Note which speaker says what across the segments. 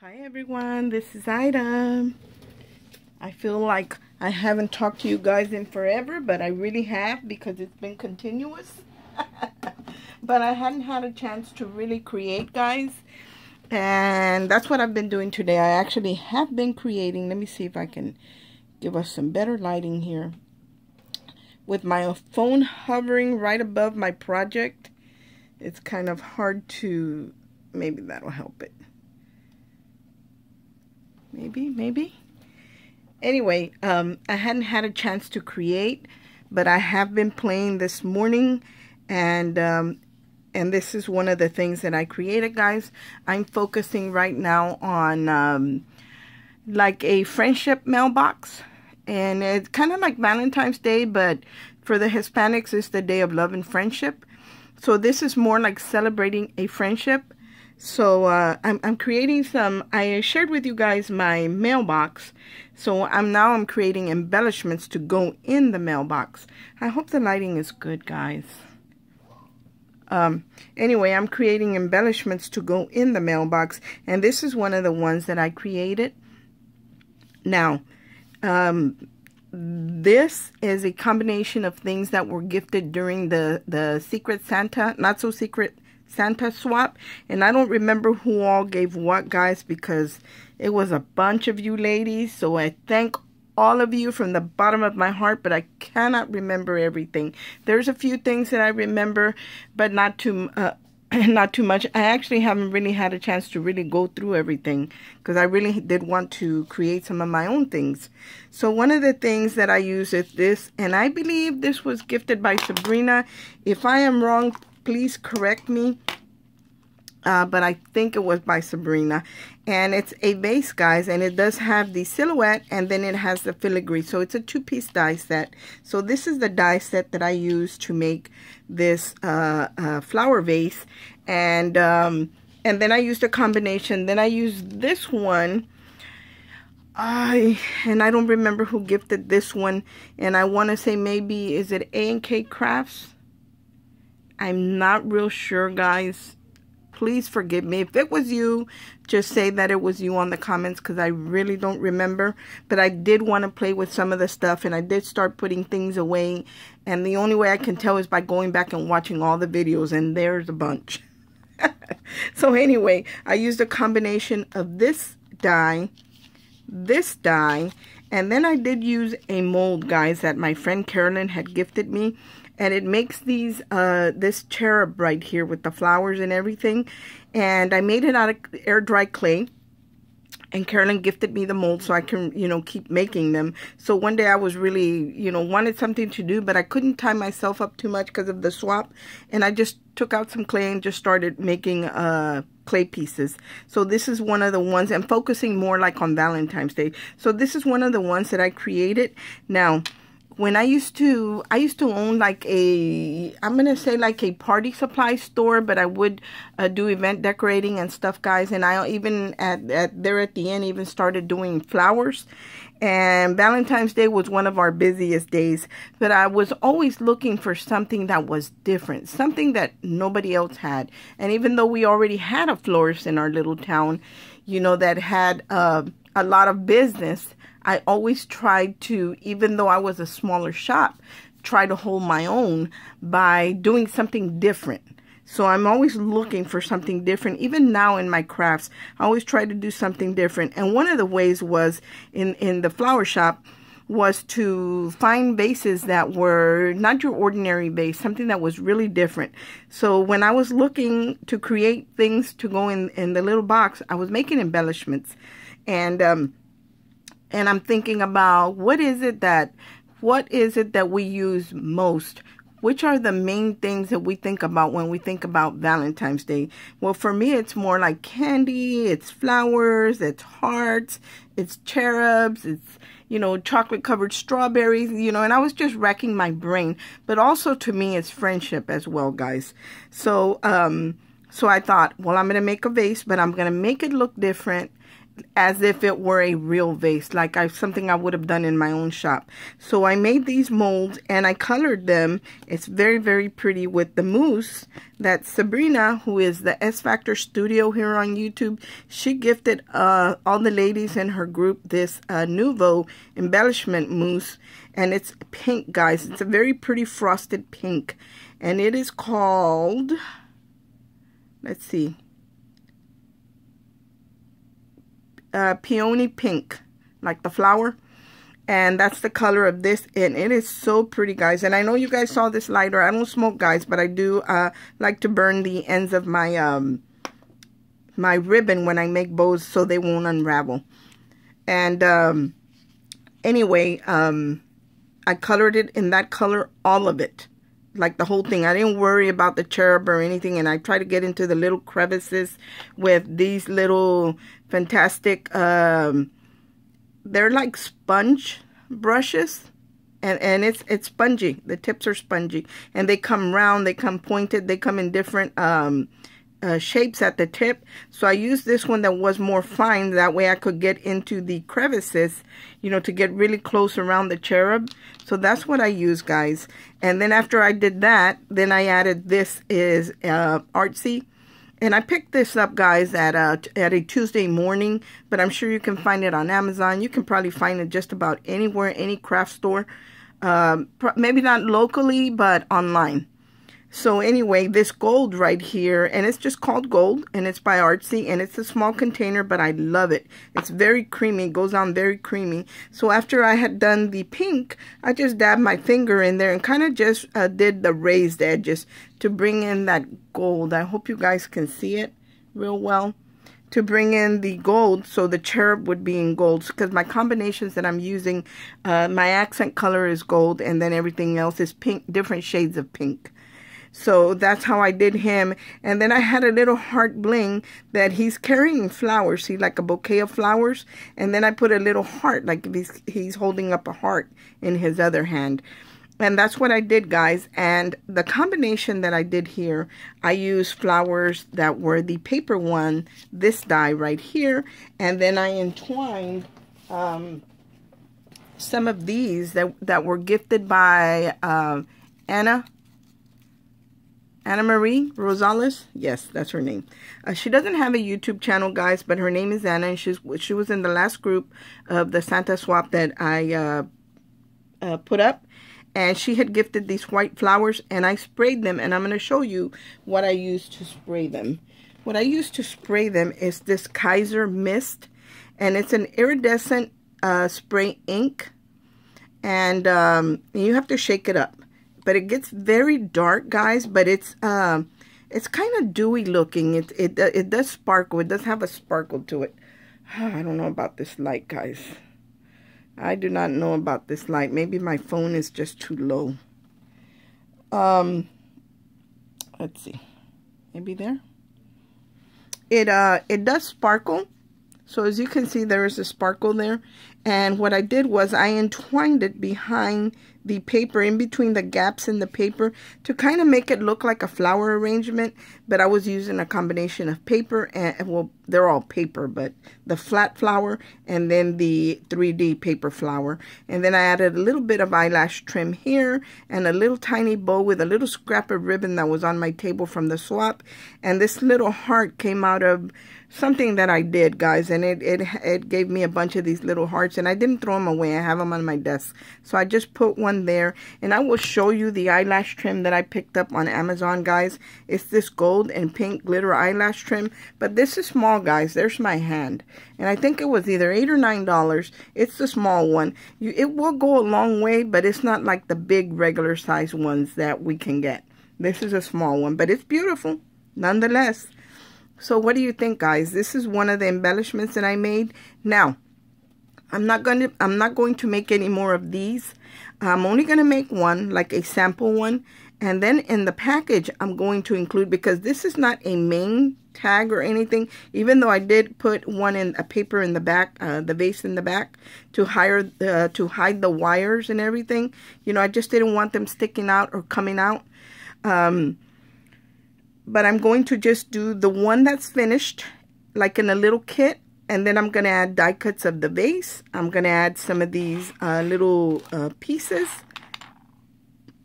Speaker 1: Hi everyone, this is Ida. I feel like I haven't talked to you guys in forever, but I really have because it's been continuous. But I hadn't had a chance to really create, guys. And that's what I've been doing today. I actually have been creating. Let me see if I can give us some better lighting here. With my phone hovering right above my project, it's kind of hard to, maybe that'll help it. Maybe. Anyway, I hadn't had a chance to create, but I have been playing this morning, and this is one of the things that I created, guys. I'm focusing right now on like a friendship mailbox, and it's kind of like Valentine's Day, but for the Hispanics, it's the day of love and friendship. So this is more like celebrating a friendship. So I'm creating some, I shared with you guys my mailbox. So I'm creating embellishments to go in the mailbox. I hope the lighting is good, guys. Anyway, I'm creating embellishments to go in the mailbox. And this is one of the ones that I created. Now, this is a combination of things that were gifted during the Secret Santa, not so secret Santa swap, and I don't remember who all gave what, guys, because it was a bunch of you ladies. So I thank all of you from the bottom of my heart, but I cannot remember everything. There's a few things that I remember, but not too much. I actually haven't really had a chance to really go through everything because I really did want to create some of my own things. So one of the things that I use is this, and I believe this was gifted by Sabrina. If I am wrong, please correct me, but I think it was by Sabrina. And it's a vase, guys, and it does have the silhouette, and then it has the filigree. So it's a two-piece die set. So this is the die set that I use to make this flower vase. And then I used a combination. Then I used this one. And I don't remember who gifted this one. And I want to say maybe, is it A&K Crafts? I'm not real sure, guys. Please forgive me. If it was you, just say that it was you on the comments because I really don't remember. But I did want to play with some of the stuff, and I did start putting things away. And the only way I can tell is by going back and watching all the videos, and there's a bunch. So anyway, I used a combination of this die, and then I did use a mold, guys, that my friend Carolyn had gifted me. And it makes these, this cherub right here with the flowers and everything. And I made it out of air dry clay. And Carolyn gifted me the mold so I can, keep making them. So one day I was really, wanted something to do, but I couldn't tie myself up too much because of the swap. And I just took out some clay and just started making clay pieces. So this is one of the ones, and focusing more like on Valentine's Day. So this is one of the ones that I created. Now, when I used to own like I'm going to say like a party supply store, but I would do event decorating and stuff, guys. And I even at the end even started doing flowers. And Valentine's Day was one of our busiest days. But I was always looking for something that was different, something that nobody else had. And even though we already had a florist in our little town, that had a lot of business, I always tried to, even though I was a smaller shop, try to hold my own by doing something different. So I'm always looking for something different. Even now in my crafts, I always try to do something different. And one of the ways was in the flower shop was to find vases that were not your ordinary vase, something that was really different. So when I was looking to create things to go in the little box, I was making embellishments. And I'm thinking about what is it that we use most? Which are the main things that we think about when we think about Valentine's Day? Well, for me, it's more like candy, it's flowers, it's hearts, it's cherubs, it's, chocolate covered strawberries, and I was just racking my brain. But also to me, it's friendship as well, guys. So I thought, well, I'm going to make a vase, but I'm going to make it look different. as if it were a real vase, like something I would have done in my own shop. So I made these molds and I colored them. It's very, very pretty with the mousse that Sabrina, who is the S Factor Studio here on YouTube, she gifted all the ladies in her group this Nouveau embellishment mousse. And it's pink, guys. It's a very pretty frosted pink. And it is called, let's see, peony pink, like the flower. And that's the color of this, and it is so pretty, guys. And I know you guys saw this lighter. I don't smoke, guys, but I do like to burn the ends of my my ribbon when I make bows so they won't unravel. And anyway, I colored it in that color, all of it, like the whole thing. I didn't worry about the cherub or anything, and I try to get into the little crevices with these little fantastic, they're like sponge brushes, and it's spongy. The tips are spongy, and they come round, they come pointed, they come in different shapes at the tip. So I used this one that was more fine, that way I could get into the crevices, you know, to get really close around the cherub. So that's what I use, guys. And then after I did that, then I added this is Artsy. And I picked this up, guys, at a Tuesday morning, but I'm sure you can find it on Amazon. You can probably find it just about anywhere, any craft store. Maybe not locally, but online. So anyway, this gold right here, and it's just called gold, and it's by Artsy, and it's a small container, but I love it. It's very creamy, it goes on very creamy. So after I had done the pink, I just dabbed my finger in there and kind of just did the raised edges to bring in that gold. I hope you guys can see it real well. To bring in the gold, so the cherub would be in gold, because my combinations that I'm using, my accent color is gold, and then everything else is pink, different shades of pink. So that's how I did him. And then I had a little heart bling that he's carrying flowers, see, like a bouquet of flowers. And then I put a little heart, like he's holding up a heart in his other hand. And that's what I did, guys. And the combination that I did here, I used flowers that were the paper one, this die right here. And then I entwined some of these that were gifted by Anna Marie Rosales. Yes, that's her name. She doesn't have a YouTube channel, guys, but her name is Anna, and she was in the last group of the Santa swap that I put up. And she had gifted these white flowers, and I sprayed them, and I'm going to show you what I used to spray them. What I used to spray them is this Kaiser mist, and it's an iridescent spray ink, and you have to shake it up. But it gets very dark, guys, but it's kind of dewy looking. It does sparkle. It does have a sparkle to it. I don't know about this light, guys. I do not know about this light. Maybe my phone is just too low. Let's see. Maybe there. It does sparkle. So as you can see, there is a sparkle there. And what I did was I entwined it behind the paper, in between the gaps in the paper, to kind of make it look like a flower arrangement. But I was using a combination of paper and, well, they're all paper, but the flat flower and then the 3D paper flower. And then I added a little bit of eyelash trim here and a little tiny bow with a little scrap of ribbon that was on my table from the swap. And this little heart came out of something that I did, guys, and it gave me a bunch of these little hearts, and I didn't throw them away. I have them on my desk, so I just put one there. And I will show you the eyelash trim that I picked up on Amazon, guys. It's this gold and pink glitter eyelash trim, but this is small, guys. There's my hand, and I think it was either $8 or $9. It's the small one. It will go a long way, but it's not like the big regular size ones that we can get. This is a small one, but it's beautiful nonetheless. So what do you think, guys? This is one of the embellishments that I made. Now, I'm not going to make any more of these. I'm only going to make one, like a sample one. And then in the package, I'm going to include, because this is not a main tag or anything, even though I did put one in a paper in the back, the vase in the back, to hide the wires and everything. You know, I just didn't want them sticking out or coming out. But I'm going to just do the one that's finished, like in a little kit, And then I'm going to add die cuts of the vase. I'm going to add some of these little pieces.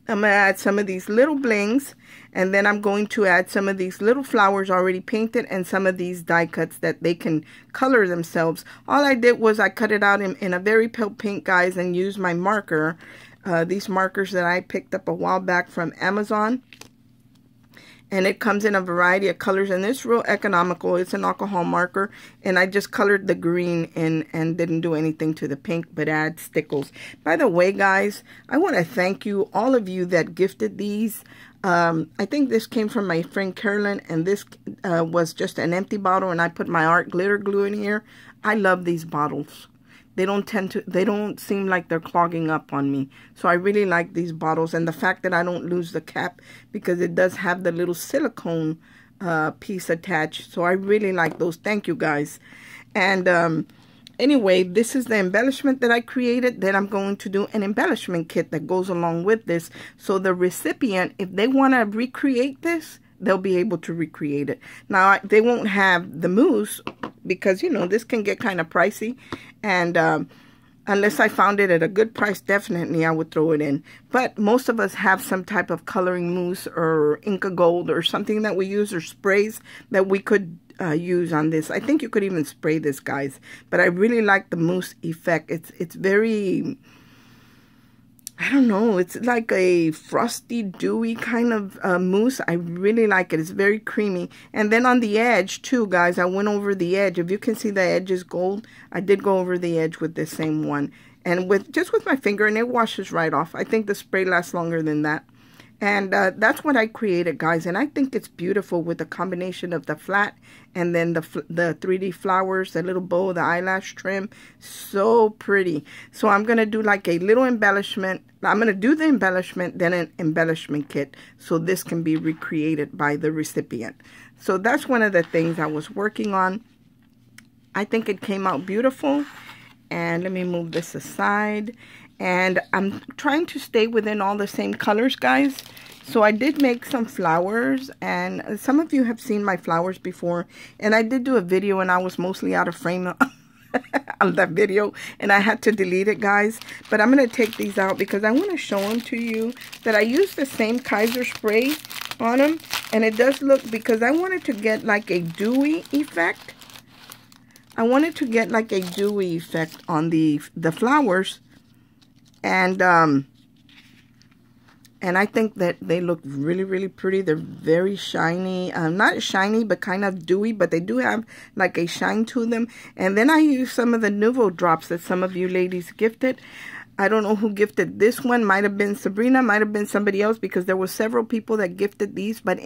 Speaker 1: I'm going to add some of these little blings, and then I'm going to add some of these little flowers already painted and some of these die cuts that they can color themselves. All I did was I cut it out in a very pale pink, guys, and used my marker. These markers that I picked up a while back from Amazon. And it comes in a variety of colors, and it's real economical. It's an alcohol marker, and I just colored the green and didn't do anything to the pink, but add stickles. By the way, guys, I want to thank you, all of you that gifted these. I think this came from my friend Carolyn, and this was just an empty bottle, and I put my art glitter glue in here. I love these bottles. They don't seem like they're clogging up on me. So I really like these bottles. And the fact that I don't lose the cap, because it does have the little silicone piece attached. So I really like those. Thank you, guys. And anyway, this is the embellishment that I created. Then I'm going to do an embellishment kit that goes along with this. So the recipient, if they want to recreate this, they'll be able to recreate it. Now, they won't have the mousse because, you know, this can get kind of pricey. And unless I found it at a good price, definitely I would throw it in. But most of us have some type of coloring mousse or Inca Gold or something that we use, or sprays that we could use on this. I think you could even spray this, guys. But I really like the mousse effect. It's very, I don't know, it's like a frosty, dewy kind of mousse. I really like it. It's very creamy. And then on the edge, too, guys, I went over the edge. If you can see the edge is gold, I did go over the edge with this same one. And just with my finger, and it washes right off. I think the spray lasts longer than that. And that's what I created, guys. And I think it's beautiful with the combination of the flat and then the 3D flowers, the little bow, the eyelash trim. So pretty. So I'm going to do like a little embellishment. I'm going to do the embellishment, then an embellishment kit. So this can be recreated by the recipient. So that's one of the things I was working on. I think it came out beautiful. And let me move this aside. And I'm trying to stay within all the same colors, guys. So I did make some flowers, and some of you have seen my flowers before. And I did do a video, and I was mostly out of frame on that video, and I had to delete it, guys. But I'm going to take these out because I want to show them to you that I used the same Kaiser spray on them. And it does look, because I wanted to get like a dewy effect. I wanted to get like a dewy effect on the flowers. And I think that they look really, really pretty. They're very shiny. Not shiny, but kind of dewy. But they do have like a shine to them. And then I used some of the Nouveau drops that some of you ladies gifted. I don't know who gifted this one. Might have been Sabrina. Might have been somebody else. Because there were several people that gifted these. But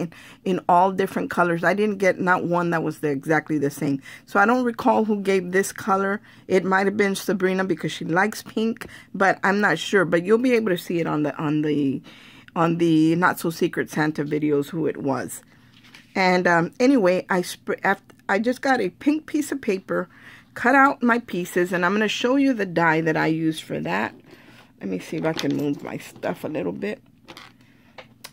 Speaker 1: in all different colors. I didn't get not one that was exactly the same. So I don't recall who gave this color. It might have been Sabrina because she likes pink. But I'm not sure. But you'll be able to see it on the Not So Secret Santa videos who it was. And anyway, I just got a pink piece of paper. Cut out my pieces, and I'm going to show you the die that I used for that. Let me see if I can move my stuff a little bit.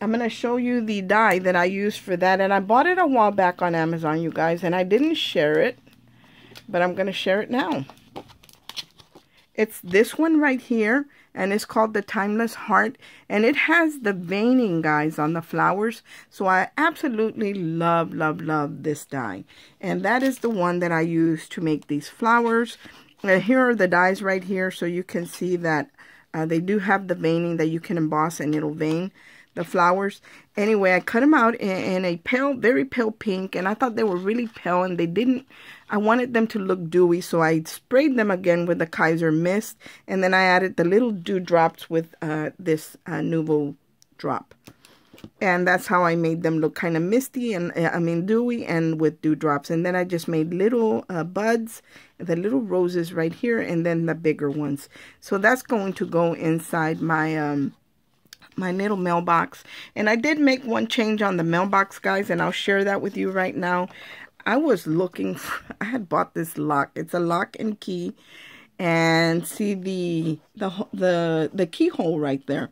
Speaker 1: I'm going to show you the die that I used for that, and I bought it a while back on Amazon, you guys, and I didn't share it, but I'm going to share it now. It's this one right here, and it's called the Timeless Heart, and it has the veining, guys, on the flowers. So I absolutely love, love, love this die. And that is the one that I use to make these flowers. Here are the dies right here, so you can see that they do have the veining that you can emboss, and it'll vein the flowers. Anyway, I cut them out in a pale, very pale pink, and I thought they were really pale, and they didn't. I wanted them to look dewy, so I sprayed them again with the Kaiser mist, and then I added the little dewdrops with this Nouveau drop. And that's how I made them look kind of misty, and dewy, and with dewdrops. And then I just made little buds, the little roses right here, and then the bigger ones. So that's going to go inside my my little mailbox. And I did make one change on the mailbox, guys, and I'll share that with you right now. I was looking for, I had bought this lock. It's a lock and key, and see the keyhole right there.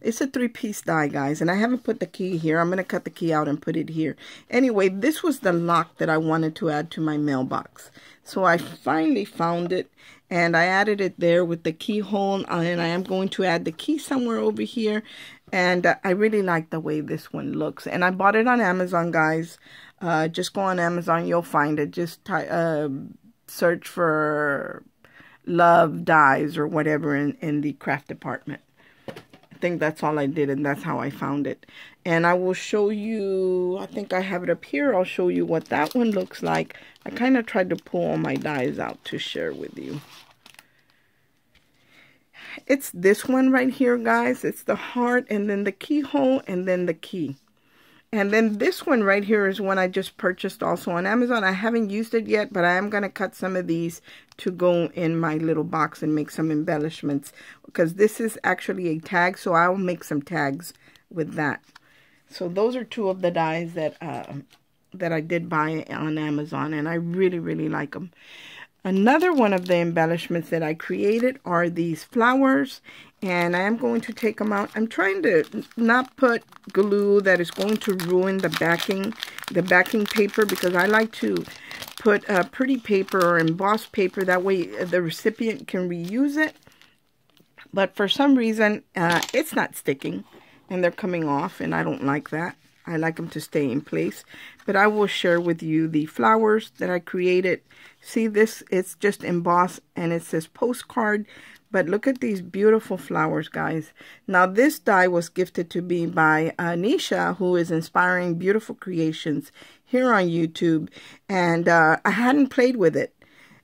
Speaker 1: It's a 3-piece die, guys, and I haven't put the key here. I'm going to cut the key out and put it here. Anyway, this was the lock that I wanted to add to my mailbox. So I finally found it, and I added it there with the keyhole, and I am going to add the key somewhere over here. And I really like the way this one looks. And I bought it on Amazon, guys. Just go on Amazon, you'll find it. Just search for Love Dies or whatever in the craft department. I think that's all I did, and that's how I found it. And I will show you, I think I have it up here. I'll show you what that one looks like. I kind of tried to pull all my dies out to share with you. It's this one right here, guys. It's the heart, and then the keyhole, and then the key. And then this one right here is one I just purchased also on Amazon. I haven't used it yet, but I am going to cut some of these to go in my little box and make some embellishments. Because this is actually a tag, so I will make some tags with that. So those are two of the dies that I did buy on Amazon, and I really, really like them. Another one of the embellishments that I created are these flowers, and I am going to take them out. I'm trying to not put glue that is going to ruin the backing paper, because I like to put pretty paper or embossed paper. That way the recipient can reuse it. But for some reason, it's not sticking, and they're coming off, and I don't like that. I like them to stay in place. But I will share with you the flowers that I created. See this? It's just embossed, and it says postcard. But look at these beautiful flowers, guys. Now, this die was gifted to me by Nisha, who is Inspiring Beautiful Creations here on YouTube. And I hadn't played with it.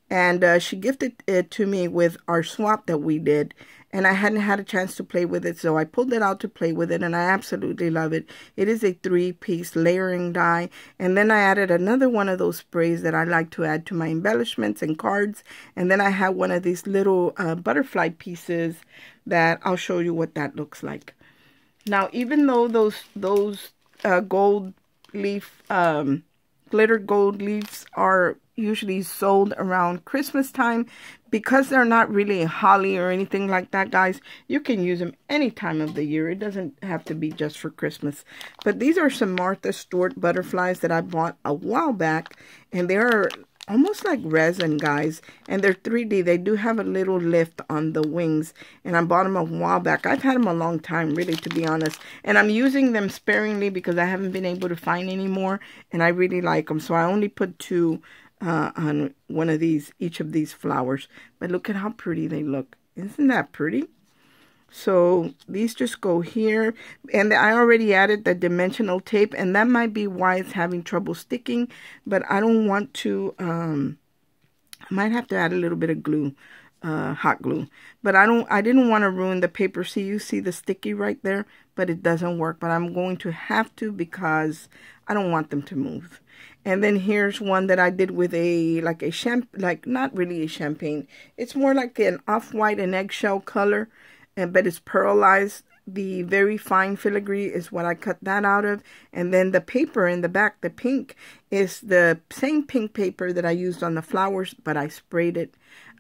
Speaker 1: And she gifted it to me with our swap that we did. And I hadn't had a chance to play with it, so I pulled it out to play with it, and I absolutely love it. It is a 3-piece layering die. And then I added another one of those sprays that I like to add to my embellishments and cards. And then I have one of these little butterfly pieces that I'll show you what that looks like. Now, even though those gold leaf, glittered gold leaves are usually sold around Christmas time, because they're not really holly or anything like that, guys, you can use them any time of the year. It doesn't have to be just for Christmas. But these are some Martha Stewart butterflies that I bought a while back, and they're almost like resin, guys, and they're 3D. They do have a little lift on the wings, and I bought them a while back. I've had them a long time, really, to be honest, and I'm using them sparingly because I haven't been able to find any more, and I really like them. So I only put 2 on one of these, each of these flowers. But look at how pretty they look. Isn't that pretty? So these just go here, and I already added the dimensional tape, and that might be why it's having trouble sticking. But I don't want to, I might have to add a little bit of glue, hot glue. But I didn't want to ruin the paper. See, you see the sticky right there, but it doesn't work. But I'm going to have to, because I don't want them to move. And then here's one that I did with not really a champagne. It's more like an off-white and eggshell color, but it's pearlized. The very fine filigree is what I cut that out of. And then the paper in the back, the pink, is the same pink paper that I used on the flowers, but I sprayed it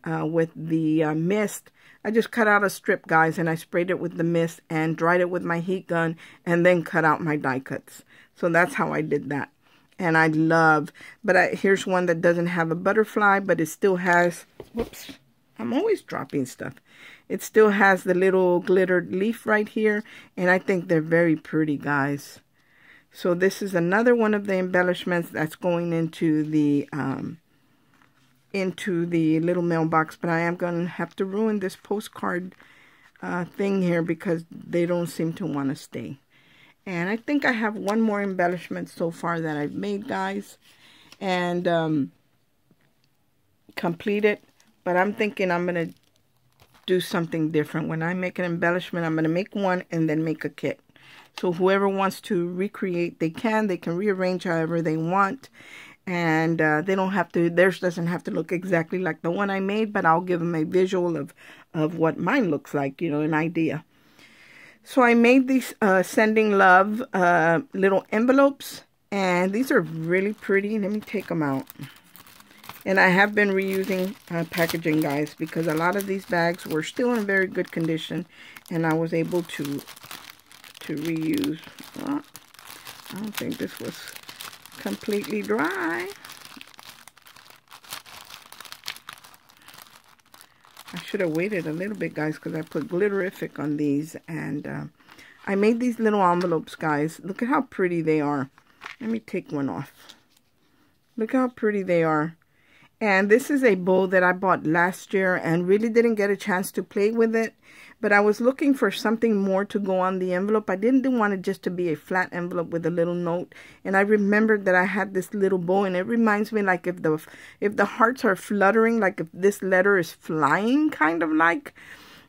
Speaker 1: with the mist. I just cut out a strip, guys, and I sprayed it with the mist and dried it with my heat gun, and then cut out my die cuts. So that's how I did that. And I love, but here's one that doesn't have a butterfly, but it still has, whoops, I'm always dropping stuff. It still has the little glittered leaf right here, and I think they're very pretty, guys. So this is another one of the embellishments that's going into the little mailbox, but I am going to have to ruin this postcard thing here because they don't seem to want to stay. And I think I have one more embellishment so far that I've made, guys, and complete it. But I'm thinking I'm going to do something different. When I make an embellishment, I'm going to make one and then make a kit. So whoever wants to recreate, they can. They can rearrange however they want. And they don't have to, theirs doesn't have to look exactly like the one I made, but I'll give them a visual of what mine looks like, you know, an idea. So I made these sending love little envelopes, and these are really pretty. Let me take them out. And I have been reusing packaging, guys, because a lot of these bags were still in very good condition, and I was able to reuse. Well, I don't think this was completely dry. I should have waited a little bit, guys, because I put glitterific on these. And I made these little envelopes, guys. Look at how pretty they are. Let me take one off. Look how pretty they are. And this is a bow that I bought last year and really didn't get a chance to play with it. But I was looking for something more to go on the envelope. I didn't want it just to be a flat envelope with a little note. And I remembered that I had this little bow, and it reminds me like if the hearts are fluttering, like if this letter is flying, kind of like.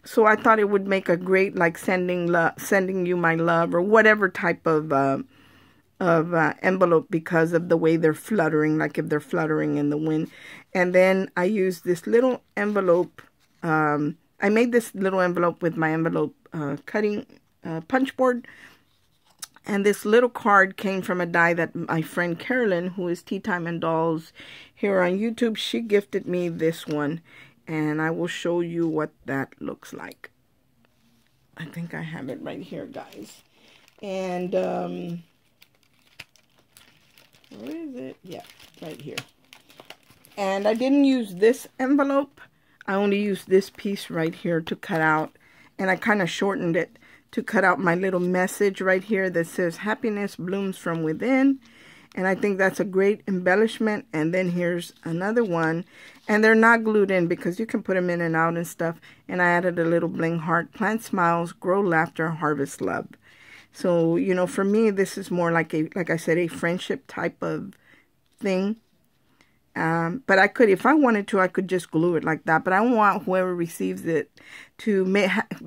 Speaker 1: So I thought it would make a great like sending you my love or whatever type of envelope, because of the way they're fluttering, like if they're fluttering in the wind. And then I used this little envelope. I made this little envelope with my envelope cutting punch board. And this little card came from a die that my friend Carolyn, who is Tea Time and Dolls here on YouTube, she gifted me this one. And I will show you what that looks like. I think I have it right here, guys. And where is it? Yeah, right here. And I didn't use this envelope. I only used this piece right here to cut out. And I kind of shortened it to cut out my little message right here that says happiness blooms from within. And I think that's a great embellishment. And then here's another one. And they're not glued in because you can put them in and out and stuff. And I added a little bling heart. Plant smiles, grow laughter, harvest love. So, you know, for me, this is more like I said, a friendship type of thing. But I could, if I wanted to, I could just glue it like that. But I want whoever receives it to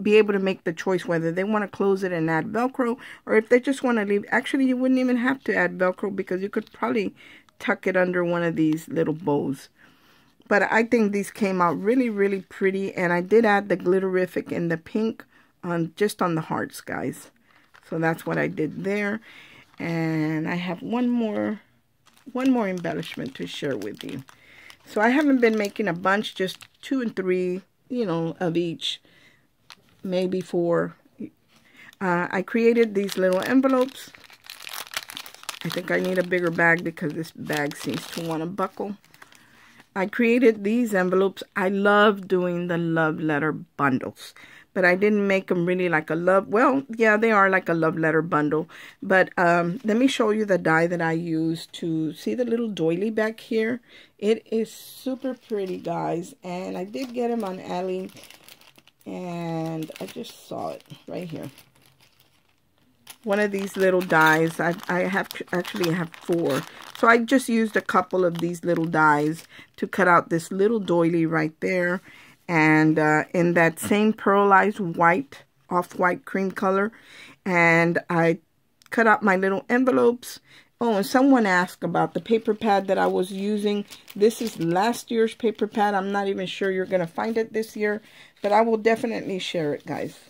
Speaker 1: be able to make the choice whether they want to close it and add Velcro, or if they just want to leave. Actually, you wouldn't even have to add Velcro because you could probably tuck it under one of these little bows. But I think these came out really, really pretty. And I did add the glitterific in the pink just on the hearts, guys. So that's what I did there. And I have one more embellishment to share with you. So I haven't been making a bunch, just 2 and 3, you know, of each, maybe 4. I created these little envelopes. I think I need a bigger bag because this bag seems to want to buckle. I created these envelopes. I love doing the love letter bundles. But I didn't make them really like a love. Well, yeah, they are like a love letter bundle. But let me show you the die that I used to see the little doily back here. It is super pretty, guys. And I did get them on Ali. And I just saw it right here. One of these little dies. I actually have 4. So I just used a couple of these little dies to cut out this little doily right there. And in that same pearlized white, off-white cream color. And I cut out my little envelopes. Oh, and someone asked about the paper pad that I was using. This is last year's paper pad. I'm not even sure you're going to find it this year. But I will definitely share it, guys.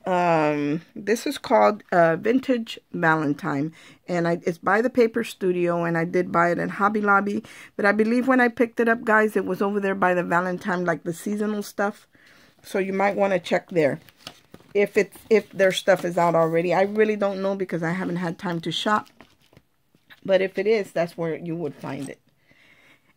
Speaker 1: This is called Vintage Valentine, and it's by the Paper Studio, and I did buy it at Hobby Lobby, but I believe when I picked it up, guys, it was over there by the Valentine, like the seasonal stuff, so you might want to check there if their stuff is out already. I really don't know because I haven't had time to shop, but if it is, that's where you would find it.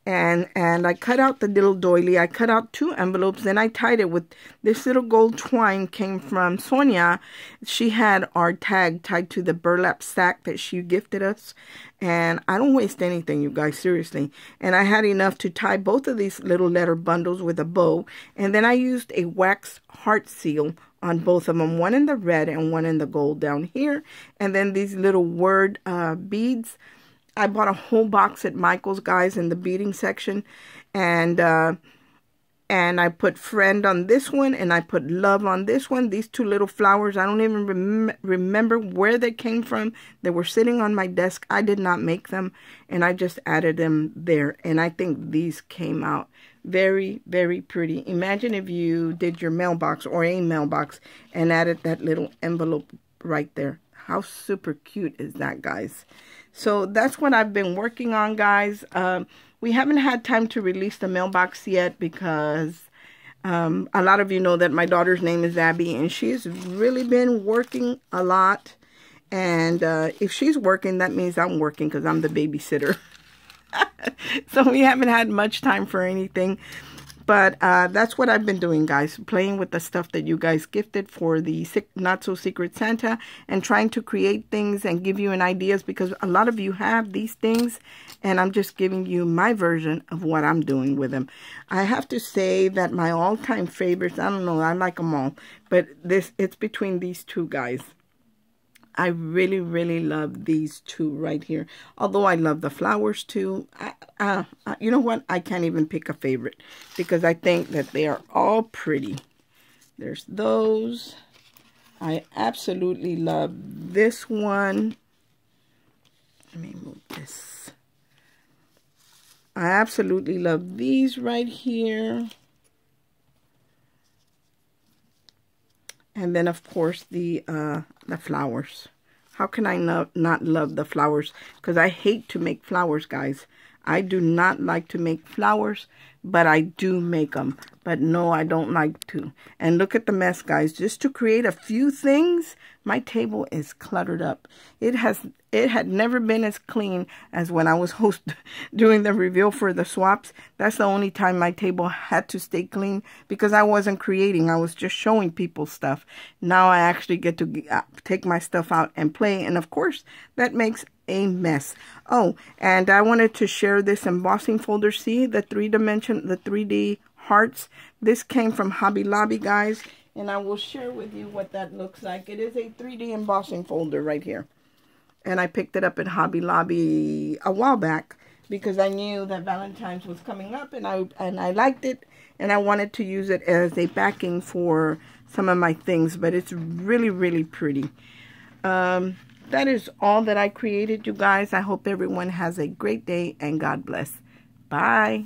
Speaker 1: And I cut out the little doily. I cut out 2 envelopes. Then I tied it with this little gold twine came from Sonia. She had our tag tied to the burlap sack that she gifted us. And I don't waste anything, you guys, seriously. And I had enough to tie both of these little letter bundles with a bow. And then I used a wax heart seal on both of them. One in the red and one in the gold down here. And then these little word beads. I bought a whole box at Michael's, guys, in the beading section. And I put friend on this one. And I put love on this one. These 2 little flowers, I don't even remember where they came from. They were sitting on my desk. I did not make them. And I just added them there. And I think these came out very, very pretty. Imagine if you did your mailbox or a mailbox and added that little envelope right there. How super cute is that, guys? So that's what I've been working on, guys. We haven't had time to release the mailbox yet because a lot of you know that my daughter's name is Abby, and she's really been working a lot. And if she's working, that means I'm working because I'm the babysitter. So we haven't had much time for anything. But that's what I've been doing, guys. Playing with the stuff that you guys gifted for the Not So Secret Santa. And trying to create things and give you an ideas. Because a lot of you have these things. And I'm just giving you my version of what I'm doing with them. I have to say that my all-time favorites, I don't know, I like them all. But it's between these two guys. I really, really love these two right here. Although I love the flowers too. You know what? I can't even pick a favorite. Because I think that they are all pretty. There's those. I absolutely love this one. Let me move this. I absolutely love these right here. And then, of course, the flowers. How can I not love the flowers? Because I hate to make flowers, guys. I do not like to make flowers, but I do make them. But no, I don't like to. And look at the mess, guys. Just to create a few things, my table is cluttered up. It had never been as clean as when I was doing the reveal for the swaps. That's the only time my table had to stay clean because I wasn't creating. I was just showing people stuff. Now I actually get to take my stuff out and play. And of course, that makes a mess. Oh, and I wanted to share this embossing folder. See the 3D hearts. This came from Hobby Lobby, guys. And I will share with you what that looks like. It is a 3D embossing folder right here. And I picked it up at Hobby Lobby a while back because I knew that Valentine's was coming up and I liked it and I wanted to use it as a backing for some of my things, but it's really, really pretty. That is all that I created, you guys. I hope everyone has a great day and God bless. Bye.